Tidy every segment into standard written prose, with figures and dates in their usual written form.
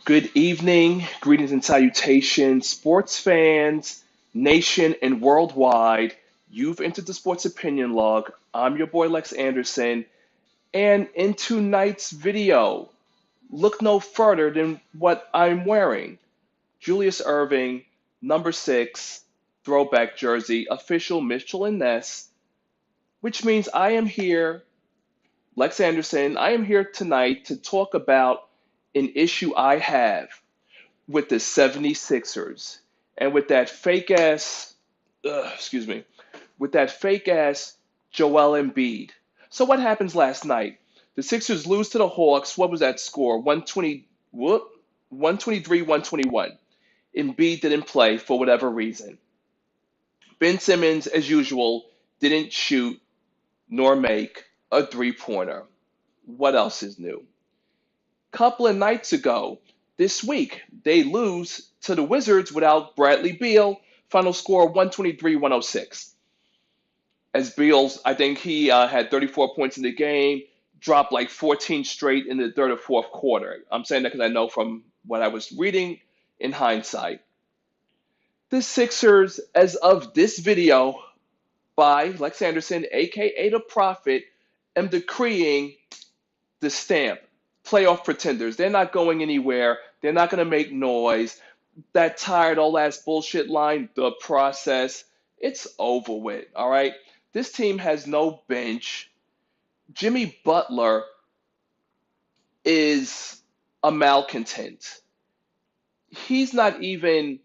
Good evening, greetings and salutations, sports fans, nation and worldwide. You've entered the Sports Opinion Log. I'm your boy Lex Anderson, and in tonight's video, look no further than what I'm wearing. Julius Irving, number 6, throwback jersey, official Mitchell and Ness, which means I am here, Lex Anderson, I am here tonight to talk about an issue I have with the 76ers and with that fake ass, excuse me, with that fake ass Joel Embiid. So what happens last night? The Sixers lose to the Hawks. What was that score? 120, whoop, 123, 121. Embiid didn't play for whatever reason. Ben Simmons, as usual, didn't shoot nor make a three-pointer. What else is new? Couple of nights ago, this week, they lose to the Wizards without Bradley Beal. Final score 123-106. As Beal's, I think he had 34 points in the game, dropped like 14 straight in the third or fourth quarter. I'm saying that because I know from what I was reading in hindsight. The Sixers, as of this video by Lex Anderson, aka The Prophet, am decreeing the stamp. Playoff pretenders. They're not going anywhere. They're not going to make noise. That tired old ass bullshit line, the process, it's over with. All right. This team has no bench. Jimmy Butler is a malcontent. He's not even,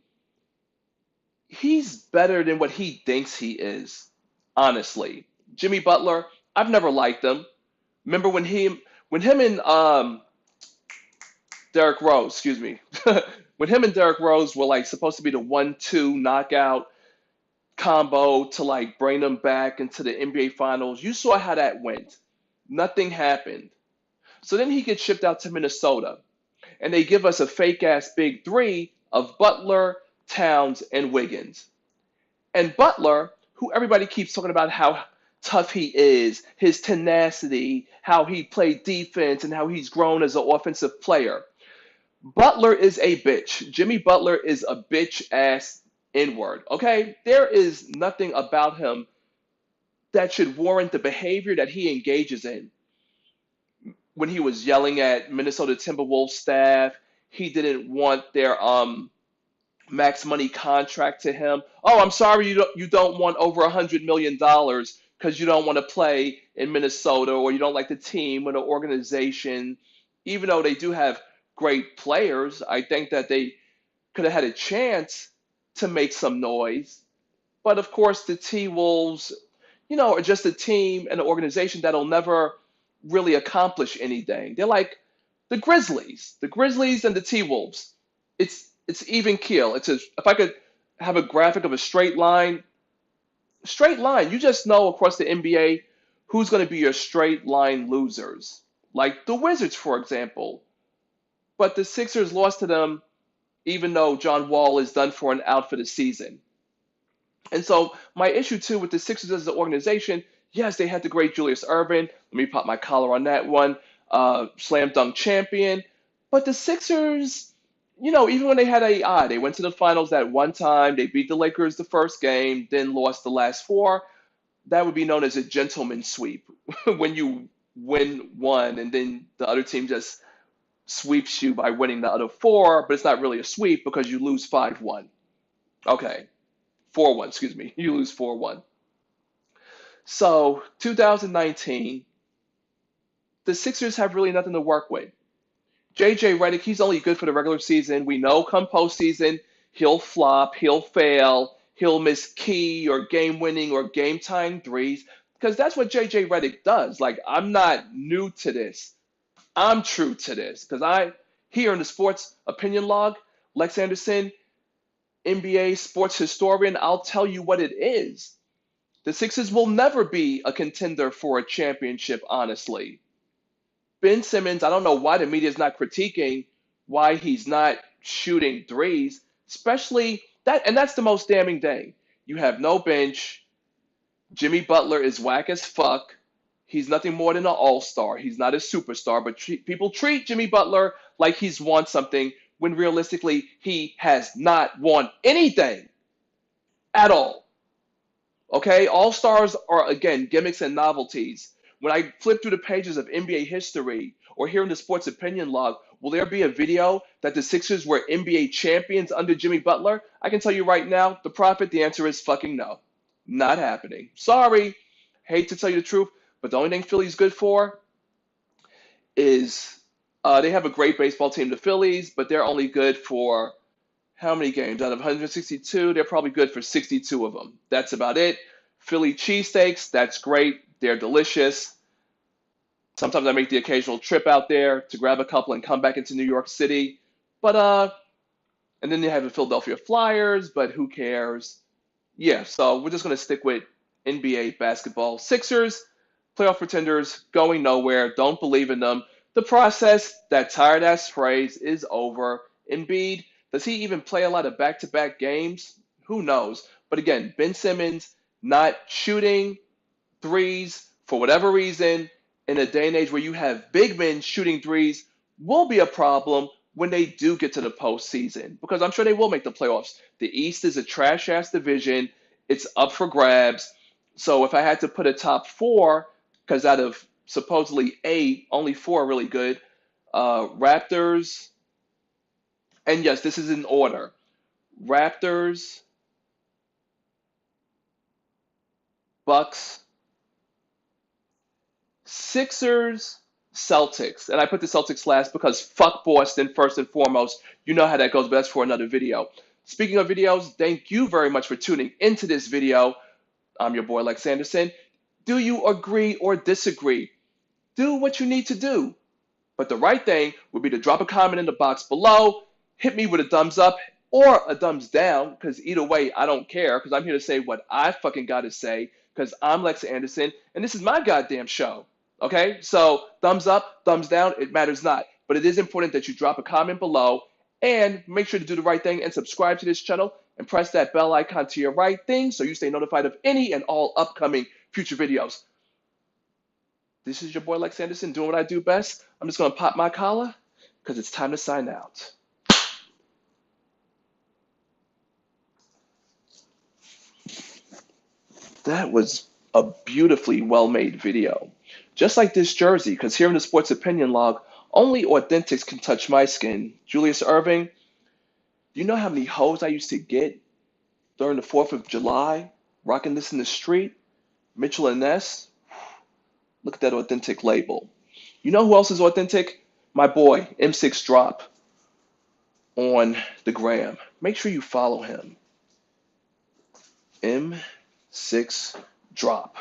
he's better than what he thinks he is, honestly. Jimmy Butler, I've never liked him. Remember when him and Derrick Rose, excuse me, when him and Derrick Rose were like supposed to be the 1-2 knockout combo to like bring them back into the NBA Finals, you saw how that went. Nothing happened. So then he gets shipped out to Minnesota, and they give us a fake ass big three of Butler, Towns, and Wiggins. And Butler, who everybody keeps talking about how tough he is, his tenacity, how he played defense, and how he's grown as an offensive player. Butler is a bitch. Jimmy Butler is a bitch ass N-word. Okay? There is nothing about him that should warrant the behavior that he engages in. When he was yelling at Minnesota Timberwolves staff, he didn't want their max money contract to him. Oh, I'm sorry you don't want over $100 million because you don't want to play in Minnesota or you don't like the team or the organization. Even though they do have great players, I think that they could have had a chance to make some noise. But of course, the T Wolves, are just a team and an organization that'll never really accomplish anything. They're like the Grizzlies and the T Wolves. It's even keel. If I could have a graphic of a straight line. You just know across the NBA who's going to be your straight line losers, like the Wizards, for example. But the Sixers lost to them, even though John Wall is done for and out for the season. And so my issue too with the Sixers as an organization, yes, they had the great Julius Irving. Let me pop my collar on that one. Slam dunk champion. But the Sixers, even when they had they went to the finals that one time. They beat the Lakers the first game, then lost the last four. That would be known as a gentleman's sweep when you win one and then the other team just sweeps you by winning the other four, but it's not really a sweep because you lose 5-1. Okay, 4-1, excuse me. You lose 4-1. So 2019, the Sixers have really nothing to work with. JJ Redick, he's only good for the regular season. We know come postseason, he'll flop, he'll fail, he'll miss key or game winning or game tying threes because that's what JJ Redick does. Like, I'm not new to this. I'm true to this because here in the sports opinion log, Lex Anderson, NBA sports historian, I'll tell you what it is. The Sixers will never be a contender for a championship, honestly. Ben Simmons, I don't know why the media is not critiquing why he's not shooting threes, especially that, and that's the most damning thing. You have no bench. Jimmy Butler is whack as fuck. He's nothing more than an all-star. He's not a superstar, but people treat Jimmy Butler like he's won something when realistically he has not won anything at all. Okay, all stars are again gimmicks and novelties. When I flip through the pages of NBA history or here in the sports opinion log, will there be a video that the Sixers were NBA champions under Jimmy Butler? I can tell you right now, the Prophet, the answer is fucking no. Not happening. Sorry. Hate to tell you the truth, but the only thing Philly's good for is they have a great baseball team, the Phillies, but they're only good for how many games? Out of 162, they're probably good for 62 of them. That's about it. Philly cheesesteaks, that's great. They're delicious. Sometimes I make the occasional trip out there to grab a couple and come back into New York City. But and then they have the Philadelphia Flyers, but who cares? Yeah, so we're just gonna stick with NBA basketball. Sixers, playoff pretenders, going nowhere. Don't believe in them. The process, that tired ass phrase, is over. Embiid, does he even play a lot of back-to-back games? Who knows? But again, Ben Simmons not shooting threes for whatever reason in a day and age where you have big men shooting threes will be a problem when they do get to the postseason because I'm sure they will make the playoffs. The East is a trash ass division. It's up for grabs. So if I had to put a top four, because out of supposedly eight, only four are really good. Raptors, and yes, this is in order. Raptors, Bucks, Sixers, Celtics. And I put the Celtics last because fuck Boston first and foremost. You know how that goes, but that's for another video. Speaking of videos, thank you very much for tuning into this video. I'm your boy Lex Anderson. Do you agree or disagree? Do what you need to do. But the right thing would be to drop a comment in the box below, hit me with a thumbs up or a thumbs down, because either way, I don't care, because I'm here to say what I fucking got to say, because I'm Lex Anderson, and this is my goddamn show. Okay? So, thumbs up, thumbs down, it matters not. But it is important that you drop a comment below, and make sure to do the right thing and subscribe to this channel, and press that bell icon to your right thing so you stay notified of any and all upcoming future videos. This is your boy Lex Anderson doing what I do best. I'm just going to pop my collar because it's time to sign out. That was a beautifully well-made video. Just like this jersey, because here in the Sports Opinion Log, only authentics can touch my skin. Julius Erving, do you know how many hoes I used to get during the 4th of July, rocking this in the street? Mitchell and Ness, look at that authentic label. You know who else is authentic? My boy, M6 Drop on the gram. Make sure you follow him. M6 Drop.